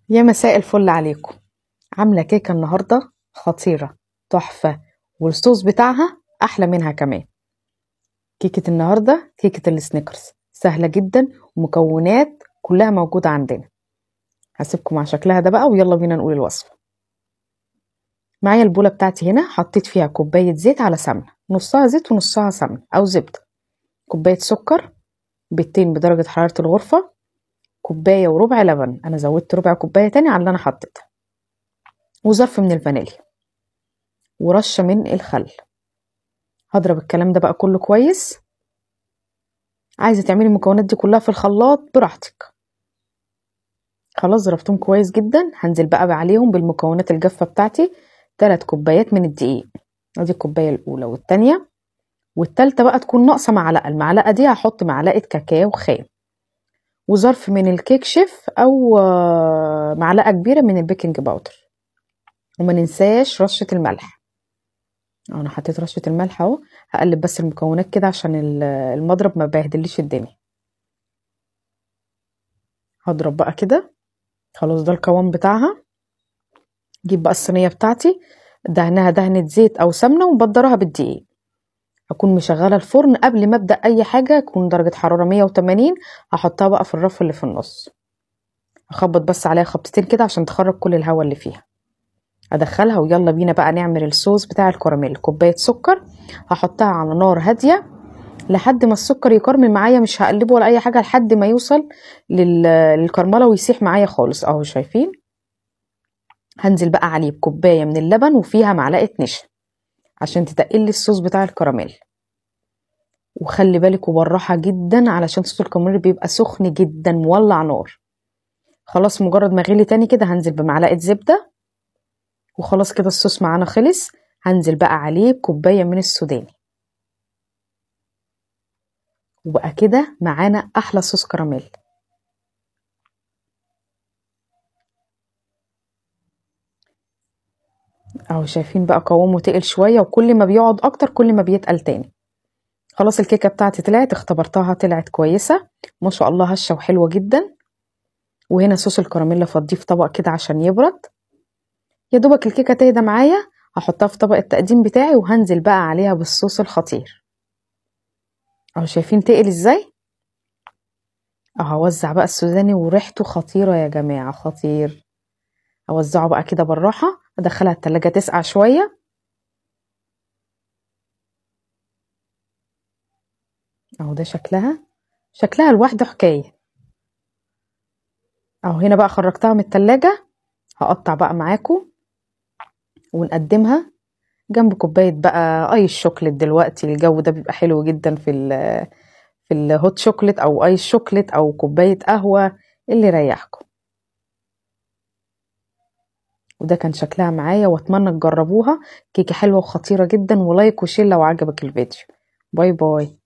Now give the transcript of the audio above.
يا مساء الفل عليكم. عاملة كيكة النهاردة خطيرة تحفة، والصوص بتاعها أحلى منها كمان. كيكة النهاردة كيكة السنيكرز سهلة جدا، ومكونات كلها موجودة عندنا. هسيبكم مع شكلها ده بقى، ويلا بينا نقول الوصفة. معايا البولة بتاعتي هنا، حطيت فيها كوباية زيت على سمنة، نصها زيت ونصها سمنة أو زبدة، كوباية سكر، بيضتين بدرجة حرارة الغرفة، كوباية وربع لبن، أنا زودت ربع كوباية تاني على اللي أنا حطيتها، وظرف من الفانيليا، ورشة من الخل. هضرب الكلام ده بقى كله كويس. عايزة تعملي المكونات دي كلها في الخلاط براحتك. خلاص ضربتهم كويس جدا. هنزل بقى عليهم بالمكونات الجافة بتاعتي، 3 كوبايات من الدقيق. ادي الكوباية الاولى والتانية والتالتة بقى تكون ناقصة معلقة، المعلقة دي هحط معلقة كاكاو خام، وظرف من الكيك شيف او معلقة كبيرة من البيكنج باودر. وما ننساش رشة الملح. انا حطيت رشة الملح اهو. هقلب بس المكونات كده عشان المضرب ما بيهدليش الدنيا. هضرب بقى كده. خلاص ده القوام بتاعها. جيب بقى الصينية بتاعتي، دهنها دهنة زيت او سمنة، ومبدرها بالدقيق. هكون مشغلة الفرن قبل ما ابدأ اي حاجة، يكون درجة حرارة 180. هحطها بقى في الرف اللي في النص، اخبط بس عليها خبطتين كده عشان تخرج كل الهواء اللي فيها. ادخلها ويلا بينا بقى نعمل الصوص بتاع الكراميل. كوباية سكر هحطها على نار هادية لحد ما السكر يكرمل معايا، مش هقلبه ولا اي حاجة لحد ما يوصل للكرملة ويسيح معايا خالص اهو شايفين. هنزل بقى عليه بكوباية من اللبن وفيها معلقة نشا عشان تتقلي الصوص بتاع الكراميل. وخلي بالك وبالراحة جدا علشان صوص الكراميل بيبقى سخن جدا مولع نار. خلاص مجرد ما غلي تاني كده هنزل بمعلقة زبدة، وخلاص كده الصوص معانا خلص. هنزل بقى عليه بكوباية من السوداني، وبقى كده معانا احلى صوص كراميل. اهو شايفين بقى قوامه تقل شوية، وكل ما بيقعد اكتر كل ما بيتقل تاني. خلاص الكيكة بتاعتي طلعت، اختبرتها طلعت كويسة ما شاء الله، هشة وحلوة جدا. وهنا صوص الكراميل فضيه في طبق كده عشان يبرد. يا دوبك الكيكة تهدى معايا هحطها في طبق التقديم بتاعي، وهنزل بقى عليها بالصوص الخطير. اهو شايفين تقل ازاي. اهو اوزع بقى السوداني وريحته خطيرة يا جماعة، خطير. اوزعه بقى كده بالراحة، ادخلها التلاجة تسقع شوية. اهو ده شكلها لوحده حكاية. اهو هنا بقى خرجتها من التلاجة. هقطع بقى معاكم ونقدمها جنب كوباية بقى ايس شوكليت. دلوقتي الجو ده بيبقى حلو جدا في الهوت شوكليت او ايس شوكليت او كوباية قهوة اللي يريحكم. وده كان شكلها معايا، واتمنى تجربوها. كيكة حلوة وخطيرة جدا، ولايك وشير لو عجبك الفيديو. باي باي.